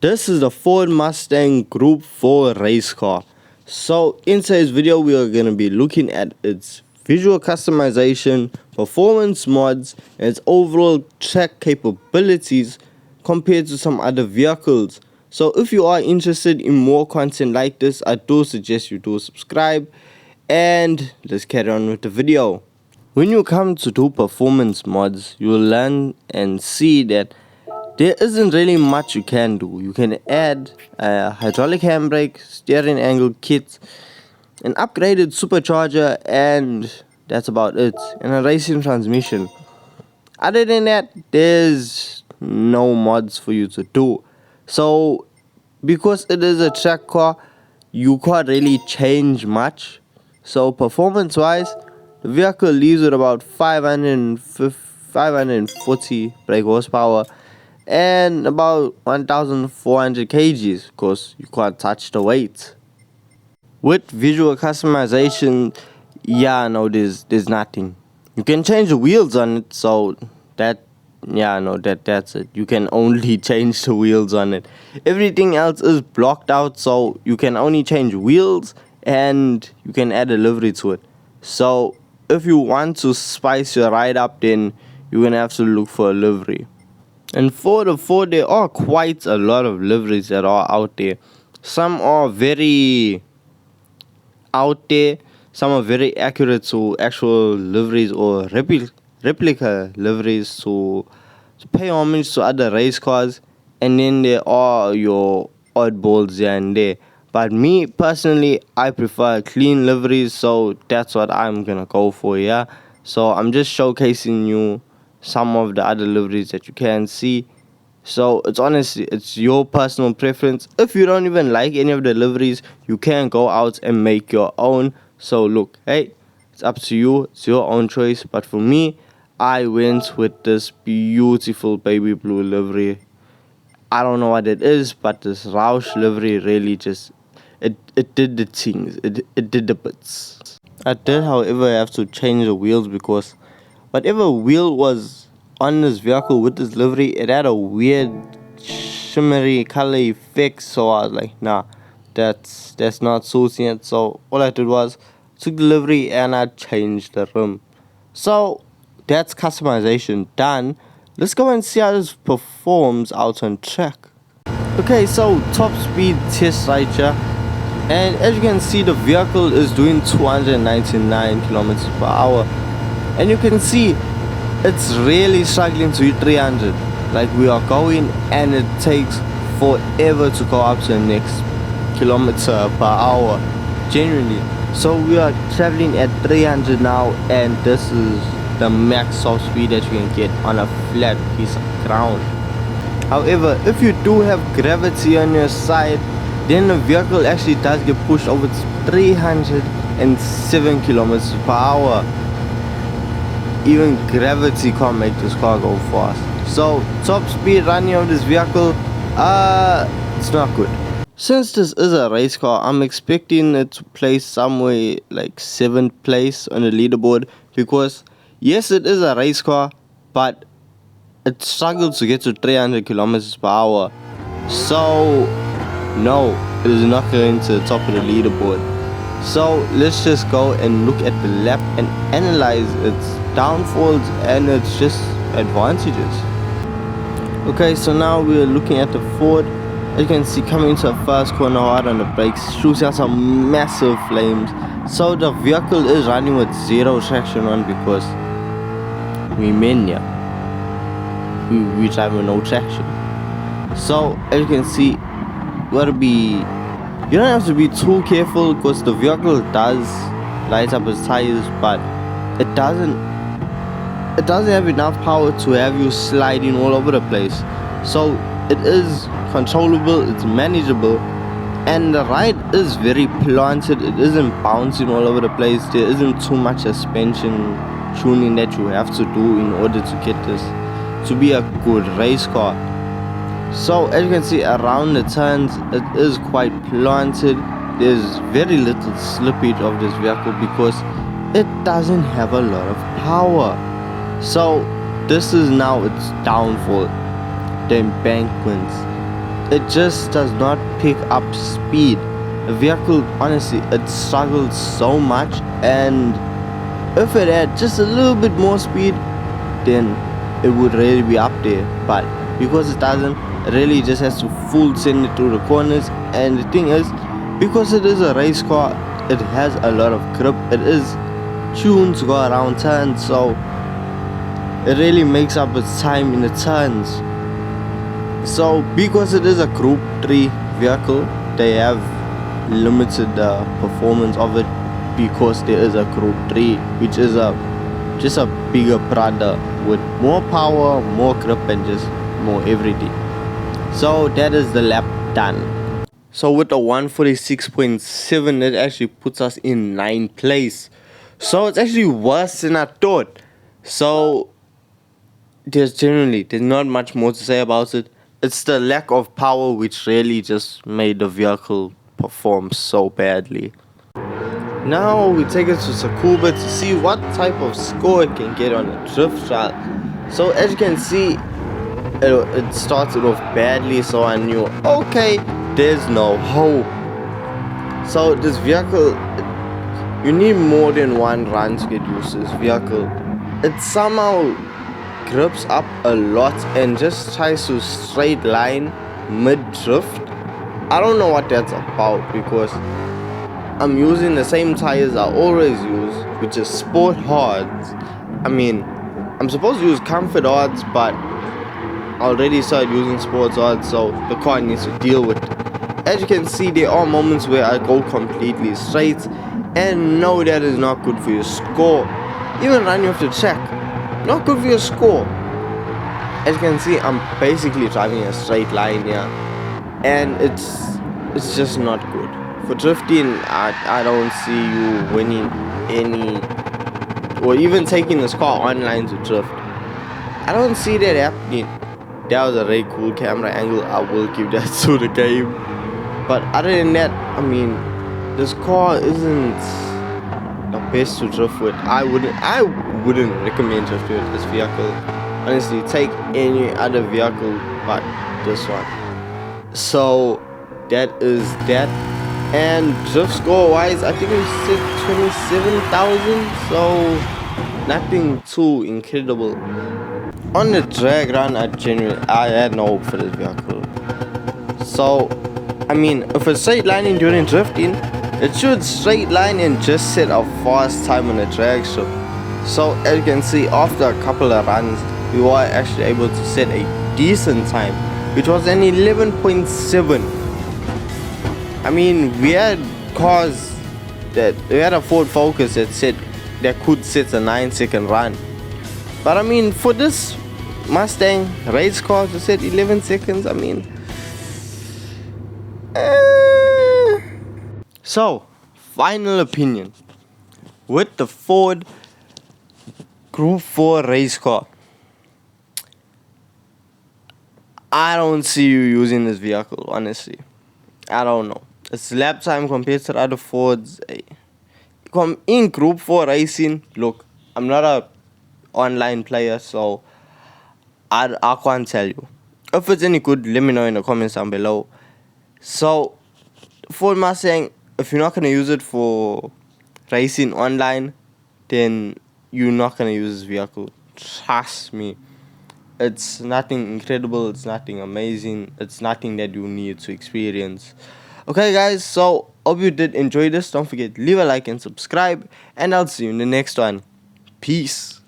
This is the Ford Mustang Group 4 race car. So in today's video we are going to be looking at its visual customization, performance mods, and its overall track capabilities compared to some other vehicles. So if you are interested in more content like this, I do suggest you do subscribe, and let's carry on with the video. When you come to do performance mods, you'll learn and see that there isn't really much you can do. You can add a hydraulic handbrake, steering angle kit, an upgraded supercharger, and that's about it, and a racing transmission. Other than that, there's no mods for you to do. So because it is a track car, you can't really change much. So performance wise, the vehicle leaves with about 540 brake horsepower and about 1400 kgs, because you can't touch the weight. With visual customization, there's nothing. You can change the wheels on it, so that's it. You can only change the wheels on it. Everything else is blocked out, so you can only change wheels and you can add a livery to it. So if you want to spice your ride up, then you're gonna have to look for a livery. And for the Ford, there are quite a lot of liveries that are out there. Some are very out there, some are very accurate to actual liveries or replica liveries to pay homage to other race cars, and then there are your oddballs here and there. But me personally, I prefer clean liveries, so that's what I'm gonna go for here. So I'm just showcasing you some of the other liveries that you can see. So it's your personal preference. If you don't even like any of the liveries, you can go out and make your own. So look, hey, it's up to you, it's your own choice. But for me, I went with this beautiful baby blue livery. I don't know what it is, but this Roush livery really just it did the things, it did the bits. I did, however, have to change the wheels because whatever wheel was on this vehicle with this livery, it had a weird shimmery color effect. So I was like, nah, that's not suiting it. So all I did was took the livery and I changed the rim. So that's customization done. Let's go and see how this performs out on track. Okay, so top speed test right here, and as you can see, the vehicle is doing 299 kilometers per hour, and you can see it's really struggling to hit 300. Like, we are going and it takes forever to go up to the next kilometer per hour, genuinely. So we are traveling at 300 now, and this is the max top speed that you can get on a flat piece of ground. However, if you do have gravity on your side, then the vehicle actually does get pushed over to 307 kilometers per hour. Even gravity can't make this car go fast. So top speed running of this vehicle, it's not good. Since this is a race car, I'm expecting it to place somewhere like 7th place on the leaderboard, because yes, it is a race car, but it struggled to get to 300 kilometers per hour. So no, it is not going to the top of the leaderboard. So let's just go and look at the lap and analyze its downfalls and its just advantages. Okay, so now we're looking at the Ford. As you can see, coming into the first corner hard on the brakes, shoots out some massive flames. So the vehicle is running with zero traction on, because we mania. We drive with no traction. So as you can see, you don't have to be too careful, because the vehicle does light up its tires, but it doesn't have enough power to have you sliding all over the place. So it is controllable, it's manageable, and the ride is very planted. It isn't bouncing all over the place. There isn't too much suspension tuning that you have to do in order to get this to be a good race car. So as you can see, around the turns, it is quite planted. There's very little slippage of this vehicle because it doesn't have a lot of power. So this is now its downfall. The embankments. it just does not pick up speed. The vehicle, honestly, it struggles so much, and if it had just a little bit more speed, then it would really be up there. But because it doesn't, it really just has to full send it through the corners. And the thing is, because it is a race car, it has a lot of grip. It is tuned to go around turns, so it really makes up its time in the turns. So because it is a Group 3 vehicle, they have limited the performance of it, because there is a Group 3, which is just a bigger brother with more power, more grip, and just more everything. So that is the lap done. So with a 146.7, it actually puts us in 9th place. So it's actually worse than I thought. So there's not much more to say about it. It's the lack of power which really just made the vehicle perform so badly. Now we take it to Tsukuba to see what type of score it can get on a drift trial. So as you can see, it started off badly, so I knew, okay, there's no hope. So this vehicle, you need more than one run to get used to this vehicle. It somehow grips up a lot and just tries to straight line mid-drift. I don't know what that's about, because I'm using the same tires I always use, which is sport hards. I mean, I'm supposed to use comfort hards, but I already started using sports hards, so the car needs to deal with it. As you can see, there are moments where I go completely straight, and no, that is not good for your score. Even running off the track, not good for your score. As you can see, I'm basically driving a straight line here, and it's just not good. For drifting, I don't see you winning any, or even taking this car online to drift. I don't see that happening. That was a very cool camera angle, I will give that to the game. But other than that, I mean, this car isn't the best to drift with. I wouldn't recommend drifting with this vehicle. Honestly, take any other vehicle but this one. So that is that. And drift score wise, I think we said 27,000, so nothing too incredible. On the drag run, I had no hope for this vehicle. So, I mean, if it's straight lining during drifting, it should straight line and just set a fast time on the drag strip. So, as you can see, after a couple of runs, we were actually able to set a decent time, which was an 11.7. I mean, we had cars we had a Ford Focus that could set a 9-second run. But I mean, for this Mustang race car to set 11 seconds, I mean, So, final opinion. With the Ford Group 4 race car, I don't see you using this vehicle, honestly. I don't know. Its lap time compared to the other Fords. In Group 4 racing, look, I'm not a online player, so I can't tell you. If it's any good, let me know in the comments down below. So, Ford Mustang, if you're not going to use it for racing online, then you're not going to use this vehicle. Trust me. It's nothing incredible, it's nothing amazing, it's nothing that you need to experience. Okay guys, so hope you did enjoy this. Don't forget, leave a like and subscribe, and I'll see you in the next one. Peace.